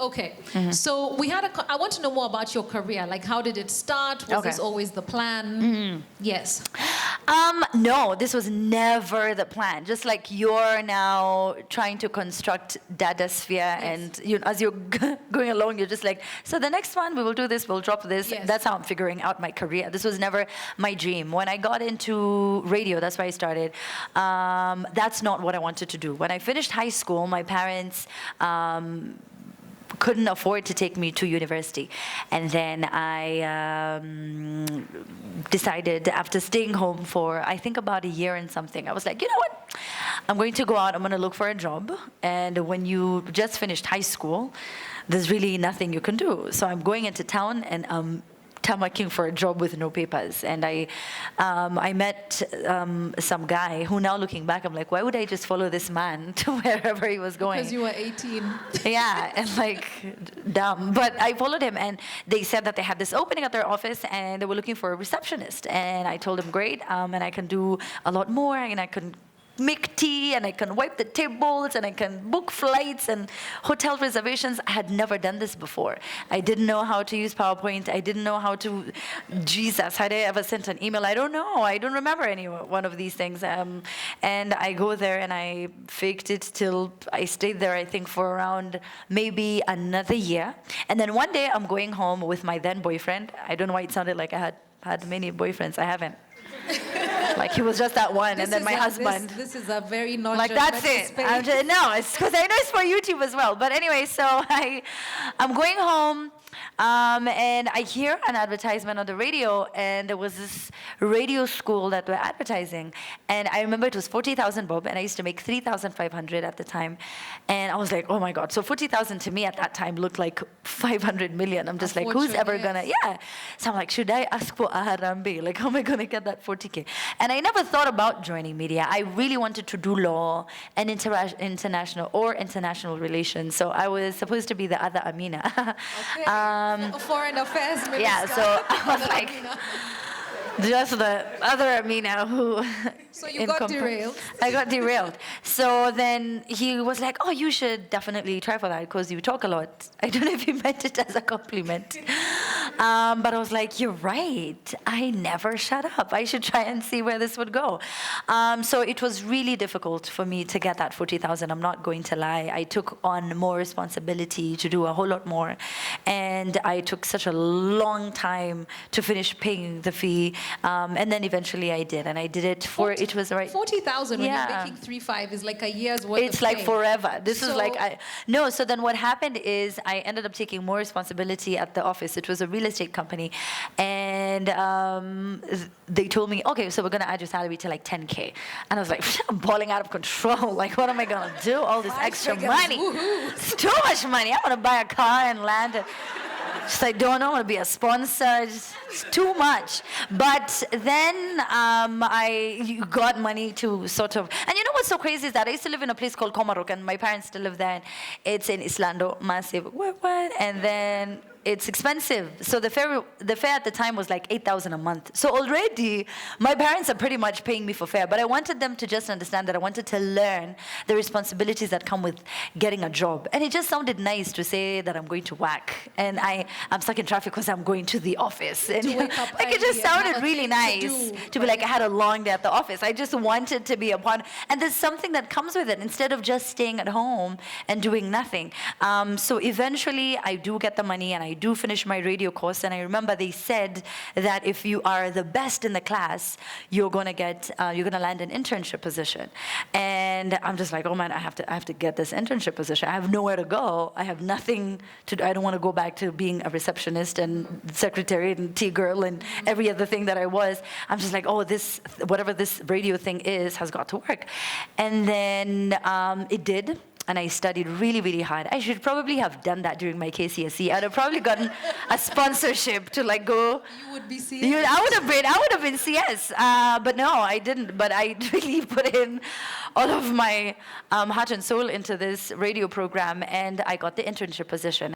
Okay. So I want to know more about your career. Like, how did it start? Was this always the plan? Yes. No, this was never the plan. Just like you're now trying to construct data sphere, and as you're going along, you're just like, so the next one we will do this, we'll drop this. Yes. That's how I'm figuring out my career. This was never my dream. When I got into radio, that's where I started. That's not what I wanted to do. When I finished high school, my parents couldn't afford to take me to university. And then I decided, after staying home for, I think, about a year and something, I was like, you know what? I'm going to go out, I'm going to look for a job. And when you just finished high school, there's really nothing you can do. So I'm going into town and tamaking for a job with no papers. And I met some guy who, now looking back, I'm like, why would I just follow this man to wherever he was going? Because you were 18. Yeah, and like, dumb. But I followed him, and they said that they had this opening at their office, and they were looking for a receptionist. And I told them, great, and I can do a lot more, and I can make tea, and I can wipe the tables, and I can book flights and hotel reservations. I had never done this before. I didn't know how to use PowerPoint. I didn't know how to, Jesus, had I ever sent an email? I don't know. I don't remember any one of these things. And I go there, and I faked it till I stayed there, I think, for around maybe another year. And then one day I'm going home with my then boyfriend. I don't know why it sounded like I had many boyfriends. I haven't. Like, he was just that one, and then my husband. This is a very not like, that's it. No, it's because I know it's for YouTube as well. But anyway, so I'm going home, and I hear an advertisement on the radio, and there was this radio school that were advertising. And I remember it was 40,000 bob, and I used to make 3,500 at the time. And I was like, oh my God. So 40,000 to me at that time looked like 500 million. I'm just like, who's ever gonna, So I'm like, should I ask for a harambe? Like, how am I gonna get that 40K? And I never thought about joining media. I really wanted to do law and international relations. So I was supposed to be the other Amina. Okay. Foreign Affairs Minister. Yeah, so I was like, just the other Amina who... So you got derailed. I got derailed. So then he was like, oh, you should definitely try for that because you talk a lot. I don't know if he meant it as a compliment. But I was like, you're right. I never shut up. I should try and see where this would go. So it was really difficult for me to get that 40,000. I'm not going to lie. I took on more responsibility to do a whole lot more. And I took such a long time to finish paying the fee. And then eventually I did. And I did it for, it was right. 40,000 when you're making 3.5 is like a year's worth It's of like pay. forever. This is like, so then what happened is I ended up taking more responsibility at the office. It was a real estate company. And they told me, okay, so we're going to add your salary to like 10K. And I was like, I'm balling out of control. Like, what am I going to do? All this extra money. It's too much money. I want to buy a car and land. Just I don't know, I want to be a sponsor. It's too much. But then I got money to sort of, and you know what's so crazy is that I used to live in a place called Komarok, and my parents still live there. And it's in Islando, massive. What? And then it's expensive. So the fare at the time was like 8,000 a month. So already my parents are pretty much paying me for fare, but I wanted them to just understand that I wanted to learn the responsibilities that come with getting a job. And it just sounded nice to say that I'm going to work and I'm stuck in traffic because I'm going to the office. And like it just sounded really nice to be like, I had a long day at the office. I just wanted to be a part. And there's something that comes with it instead of just staying at home and doing nothing. So eventually I do get the money and I do finish my radio course, and I remember they said that if you are the best in the class, you're gonna land an internship position. And I'm just like, oh man, I have to get this internship position. I have nowhere to go. I have nothing to do. I don't want to go back to being a receptionist and secretary and tea girl and every other thing that I was. I'm just like, oh, this whatever this radio thing is has got to work. And then it did. And I studied really, really hard. I should probably have done that during my KCSE. I'd have probably gotten a sponsorship to like go. You would be CS. I would have been CS. But no, I didn't. But I really put in all of my heart and soul into this radio program, and I got the internship position.